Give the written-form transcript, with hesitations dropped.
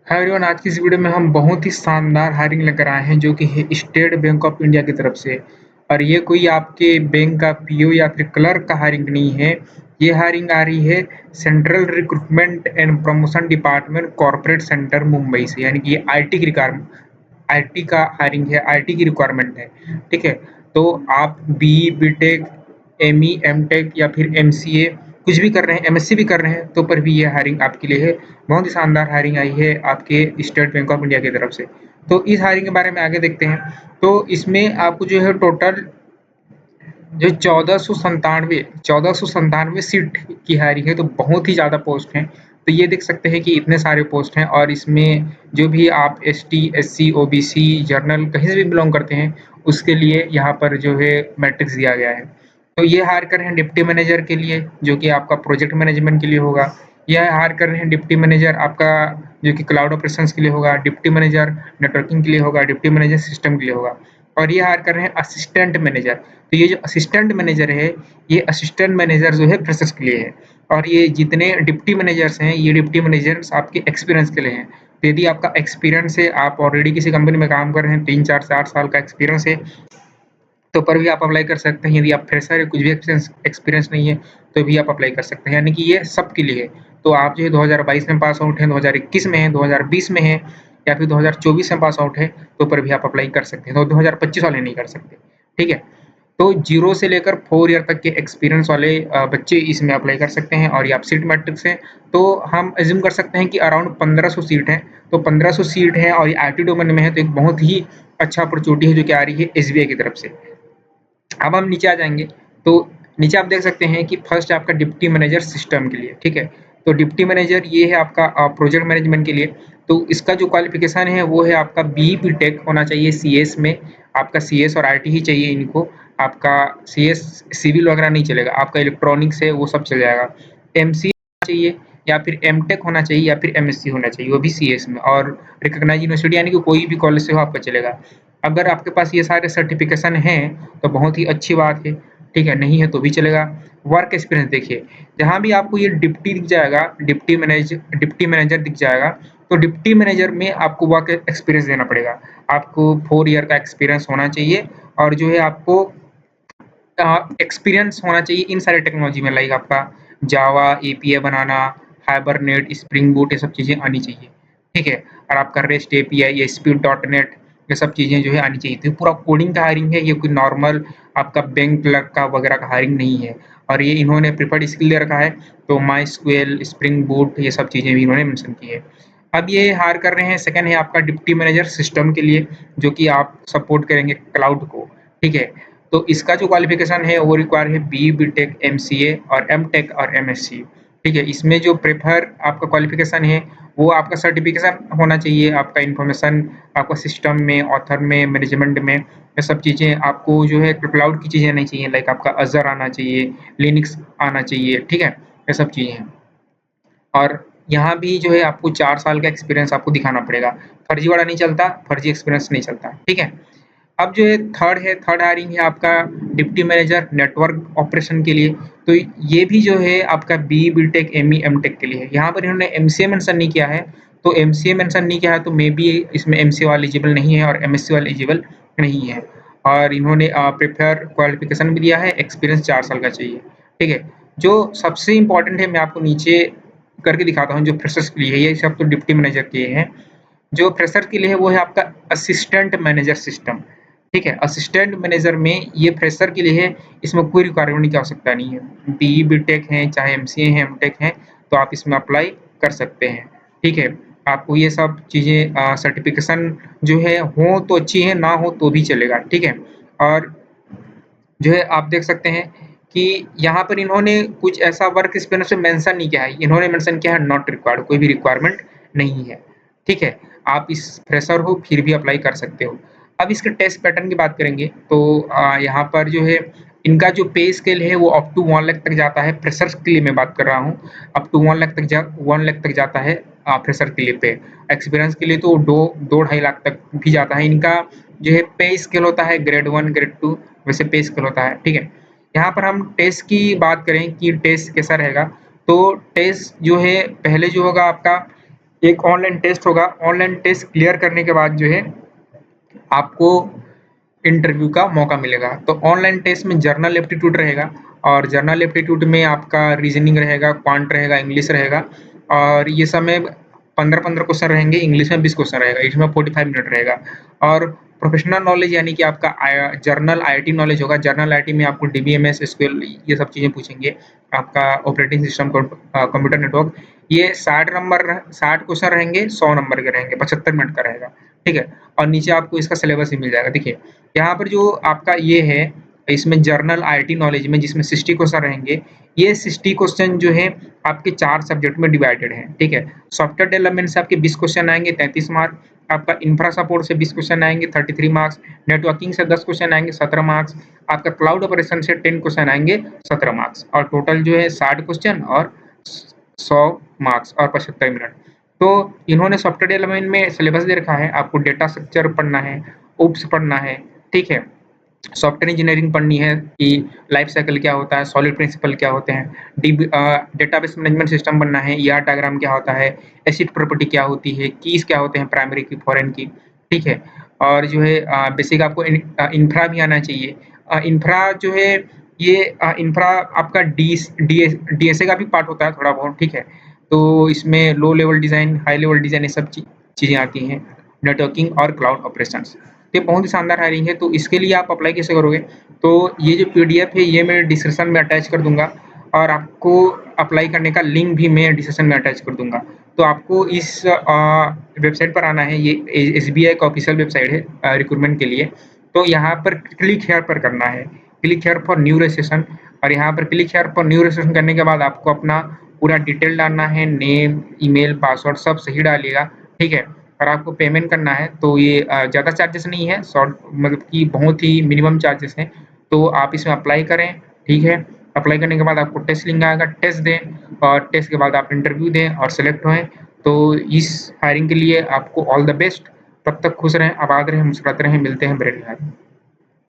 Hi everyone, आज की इस वीडियो में हम बहुत ही शानदार हायरिंग लेकर आए हैं जो कि है स्टेट बैंक ऑफ इंडिया की तरफ से। और ये कोई आपके बैंक का पीओ या फिर क्लर्क का हायरिंग नहीं है। ये हायरिंग आ रही है central recruitment and promotion department corporate centre Mumbai से, यानी कि ये आईटी की रिक्वायरमेंट, आईटी का हायरिंग है, आईटी की रिक्वायरमेंट है। ठीक है, तो आप बीई, बीटेक, एमई, एमटेक या फिर एमसीए कुछ भी कर रहे हैं, एमएससी भी कर रहे हैं, तो पर भी ये हायरिंग आपके लिए है। बहुत ही शानदार हायरिंग आई है आपके स्टेट बैंक ऑफ इंडिया की तरफ से। तो इस हायरिंग के बारे में आगे देखते हैं। तो इसमें आपको जो है टोटल जो 1497 सीट की हायरिंग है, तो बहुत ही ज़्यादा पोस्ट हैं। तो ये देख सकते हैं कि इतने सारे पोस्ट हैं, और इसमें जो भी आप एसटी, एससी, ओबीसी, जर्नल कहीं से भी बिलोंग करते हैं, उसके लिए यहाँ पर जो है मैट्रिक्स दिया गया है। तो ये हायर कर रहे हैं डिप्टी मैनेजर के लिए, जो कि आपका प्रोजेक्ट मैनेजमेंट के लिए होगा। यह हायर कर रहे हैं डिप्टी मैनेजर आपका, जो कि क्लाउड ऑपरेशंस के लिए होगा, डिप्टी मैनेजर नेटवर्किंग के लिए होगा, डिप्टी मैनेजर सिस्टम के लिए होगा। और ये हायर कर रहे हैं असिस्टेंट मैनेजर। तो ये जो असिस्टेंट मैनेजर है, ये असिस्टेंट मैनेजर जो है फ्रेशर्स के लिए है। और ये जितने डिप्टी मैनेजर्स हैं, ये डिप्टी मैनेजर्स आपके एक्सपीरियंस के लिए हैं। तो यदि आपका एक्सपीरियंस है, आप ऑलरेडी किसी कंपनी में काम कर रहे हैं, 3 4 8 साल का एक्सपीरियंस है, तो पर भी आप अप्लाई कर सकते हैं। यदि आप फ्रेशर है, कुछ भी एक्सपीरियंस नहीं है, तो भी आप अप्लाई कर सकते हैं, यानी कि ये सबके लिए है। तो आप जो है 2022 में पास आउट हैं, 2021 में हैं, 2020 में हैं, या फिर 2024 में पास आउट है, तो पर भी आप अप्लाई कर सकते हैं। तो 2025 वाले नहीं कर सकते। ठीक है, तो 0 से लेकर 4 ईयर तक के एक्सपीरियंस वाले बच्चे इसमें अप्लाई कर सकते हैं। और ये आप सीट मैट्रिक्स है, तो हम एज्यूम कर सकते हैं कि अराउंड 1500 सीट है। तो 1500 सीट है और ये आईटी डोमेन में है, तो एक बहुत ही अच्छा अपॉर्चुनिटी है जो कि आ रही है एसबीआई की तरफ से। अब हम नीचे आ जाएँगे, तो नीचे आप देख सकते हैं कि फर्स्ट है आपका डिप्टी मैनेजर सिस्टम के लिए। ठीक है, तो डिप्टी मैनेजर ये है आपका प्रोजेक्ट मैनेजमेंट के लिए। तो इसका जो क्वालिफिकेशन है वो है आपका बीई बीटेक होना चाहिए सीएस में। आपका सीएस और आईटी ही चाहिए इनको। आपका सीएस सिविल वगैरह नहीं चलेगा, आपका इलेक्ट्रॉनिक्स है वो सब चल जाएगा। एमसीए चाहिए, या फिर एमटेक होना चाहिए, या फिर एमएससी होना चाहिए, वो भी सीएस में, और रिकॉग्नाइज्ड यूनिवर्सिटी यानी कि कोई भी कॉलेज से हो आपका चलेगा। अगर आपके पास ये सारे सर्टिफिकेशन हैं, तो बहुत ही अच्छी बात है। ठीक है, नहीं है तो भी चलेगा। वर्क एक्सपीरियंस देखिए, जहाँ भी आपको ये डिप्टी दिख जाएगा, डिप्टी मैनेजर दिख जाएगा, तो डिप्टी मैनेजर में आपको वर्क एक्सपीरियंस देना पड़ेगा। आपको 4 ईयर का एक्सपीरियंस होना चाहिए, और जो है आपको एक्सपीरियंस होना चाहिए इन सारे टेक्नोलॉजी में, लाइक आपका जावा, एपीआई बनाना, हाइबरनेट, स्प्रिंग बूट, ये सब चीज़ें आनी चाहिए। ठीक है, और आपका रेस्ट एपीआई, ये स्पीड डॉट नेट, ये सब चीज़ें जो है आनी चाहिए। तो पूरा कोडिंग का हायरिंग है, ये कोई नॉर्मल आपका बैंक क्लर्क का वगैरह का हायरिंग नहीं है। और ये इन्होंने प्रिफर्ड स्किल दे रखा है, तो माई स्क्वेल, स्प्रिंग बूट, ये सब चीज़ें भी इन्होंने मेंशन की है। अब ये हायर कर रहे हैं, सेकंड है आपका डिप्टी मैनेजर सिस्टम के लिए, जो कि आप सपोर्ट करेंगे क्लाउड को। ठीक है, तो इसका जो क्वालिफिकेशन है वो रिक्वायर है बी बीटेक, एमसीए और एमटेक और एमएससी। ठीक है, इसमें जो प्रेफर आपका क्वालिफिकेशन है, वो आपका सर्टिफिकेशन होना चाहिए, आपका इन्फॉर्मेशन, आपका सिस्टम में, ऑथर में, मैनेजमेंट में, ये सब चीज़ें आपको जो है क्लाउड की चीज़ें नहीं चाहिए, लाइक आपका अज़र आना चाहिए, लिनक्स आना चाहिए। ठीक है, ये सब चीज़ें हैं। और यहाँ भी जो है आपको 4 साल का एक्सपीरियंस आपको दिखाना पड़ेगा। फर्जीवाड़ा नहीं चलता, फर्जी एक्सपीरियंस नहीं चलता। ठीक है, अब जो है थर्ड हायरिंग है आपका डिप्टी मैनेजर नेटवर्क ऑपरेशन के लिए। तो ये भी जो है आपका बी बीटेक, एमई, एमटेक के लिए है। यहाँ पर इन्होंने एमसीए मेंशन नहीं किया है, तो एमसीए मेंशन नहीं किया है, तो मे बी इसमें एमसीए वाला एलिजिबल नहीं है और एमएससी वाला एलिजिबल नहीं है। और इन्होंने प्रेफर क्वालिफिकेशन भी दिया है, एक्सपीरियंस 4 साल का चाहिए। ठीक है, जो सबसे इम्पोर्टेंट है मैं आपको नीचे करके दिखाता हूँ, जो फ्रेशर्स के लिए है, ये सब तो डिप्टी मैनेजर के हैं। जो फ्रेशर के लिए है वो है आपका असिस्टेंट मैनेजर सिस्टम। ठीक है, असिस्टेंट मैनेजर में ये फ्रेशर के लिए है, इसमें कोई रिक्वायरमेंट की आवश्यकता नहीं है। बीई बीटेक है, चाहे एमसीए है, एमटेक है, तो आप इसमें अप्लाई कर सकते हैं। ठीक है, आपको ये सब चीज़ें सर्टिफिकेशन जो है हो तो अच्छी है, ना हो तो भी चलेगा। ठीक है, और जो है आप देख सकते हैं कि यहाँ पर इन्होंने कुछ ऐसा वर्क एक्सपीरियंस मेंशन नहीं किया है, इन्होंने मेंशन किया है नॉट रिक्वायर्ड, कोई भी रिक्वायरमेंट नहीं है। ठीक है, आप इस फ्रेशर हो फिर भी अप्लाई कर सकते हो। अब इसके टेस्ट पैटर्न की बात करेंगे, तो यहाँ पर जो है इनका जो पे स्केल है वो अप टू 1 लाख तक जाता है। फ्रेशर्स के लिए मैं बात कर रहा हूँ, अप टू 1 लाख तक जाता है फ्रेशर के लिए पे। एक्सपीरियंस के लिए तो 2 ढाई लाख तक भी जाता है। इनका जो है पे स्केल होता है ग्रेड 1, ग्रेड 2, वैसे पे स्केल होता है। ठीक है, यहाँ पर हम टेस्ट की बात करें कि टेस्ट कैसा रहेगा, तो टेस्ट जो है पहले जो होगा आपका एक ऑनलाइन टेस्ट होगा, ऑनलाइन टेस्ट क्लियर करने के बाद जो है आपको इंटरव्यू का मौका मिलेगा। तो ऑनलाइन टेस्ट में जर्नल एप्टीट्यूड रहेगा और जर्नल एप्टीट्यूड में आपका रीजनिंग रहेगा, क्वांट रहेगा, इंग्लिश रहेगा और ये सब में 15-15 क्वेश्चन रहेंगे, इंग्लिश में 20 क्वेश्चन रहेगा, इसमें 45 मिनट रहेगा। और प्रोफेशनल नॉलेज यानी कि आपका जर्नल आईटी नॉलेज होगा। जर्नल आईटी में आपको डीबीएमएस, एसक्यूएल ये सब चीज़ें पूछेंगे। आपका ऑपरेटिंग सिस्टम, कंप्यूटर नेटवर्क, ये 60 क्वेश्चन रहेंगे, 100 नंबर के रहेंगे, 75 मिनट का रहेगा। ठीक है? और नीचे आपको इसका सिलेबस भी मिल जाएगा। देखिए यहाँ पर जो आपका ये है, इसमें जर्नल आईटी नॉलेज में जिसमें 60 क्वेश्चन रहेंगे, ये 60 क्वेश्चन जो है आपके 4 सब्जेक्ट में डिवाइडेड हैं, ठीक है? सॉफ्टवेयर डेवलपमेंट से आपके 20 क्वेश्चन आएँगे, 33 मार्क। आपका इंफ्रा सपोर्ट से 20 क्वेश्चन आएँगे, 33 मार्क्स। नेटवर्किंग से 10 क्वेश्चन आएँगे, 17 मार्क्स। आपका क्लाउड ऑपरेशन से 10 क्वेश्चन आएँगे, 17 मार्क्स और टोटल जो है 60 क्वेश्चन और 100 मार्क्स और 75 मिनट। तो इन्होंने सॉफ्टवेयर डेवलपमेंट में सिलेबस दे रखा है, आपको डेटा स्ट्रक्चर पढ़ना है, ओप्स पढ़ना है, ठीक है? सॉफ्टवेयर इंजीनियरिंग पढ़नी है कि लाइफ साइकिल क्या होता है, सॉलिड प्रिंसिपल क्या होते हैं, डेटाबेस मैनेजमेंट सिस्टम बनना है, ईआर डायग्राम क्या होता है, एसिड प्रॉपर्टी क्या होती है, कीज़ क्या होते हैं प्राइमरी की, फॉरेन की, ठीक है? और जो है बेसिक आपको इंफ्रा भी आना चाहिए। इंफ्रा जो है ये इंफ्रा आपका डीएसए का भी पार्ट होता है थोड़ा बहुत, ठीक है? तो इसमें low level design, high level design ये सब चीज़ें आती हैं, नेटवर्किंग और क्लाउड ऑपरेशंस। तो ये बहुत ही शानदार हायरिंग है, तो इसके लिए आप अप्लाई कैसे करोगे? तो ये जो पीडीएफ है ये मैं डिस्क्रिप्शन में अटैच कर दूँगा और आपको अप्लाई करने का लिंक भी मैं डिस्क्रिप्शन में अटैच कर दूँगा। तो आपको इस वेबसाइट पर आना है, ये एसबीआई का ऑफिशियल वेबसाइट है रिक्रूटमेंट के लिए। तो यहाँ पर क्लिक हियर पर करना है, click here for new registration और यहाँ पर click here for new registration करने के बाद आपको अपना पूरा डिटेल डालना है, नेम, ईमेल, पासवर्ड सब सही डालिएगा, ठीक है? और आपको पेमेंट करना है तो ये ज़्यादा चार्जेस नहीं है, शॉर्ट मतलब कि बहुत ही मिनिमम चार्जेस हैं। तो आप इसमें अप्लाई करें, ठीक है? अप्लाई करने के बाद आपको टेस्ट लिंक आएगा, टेस्ट दें और टेस्ट के बाद आप इंटरव्यू दें और सेलेक्ट होएँ। तो इस हायरिंग के लिए आपको ऑल द बेस्ट। तब तक खुश रहें, आबाद रहें, मुस्कुराते रहें, मिलते हैं बड़े हायरिंग।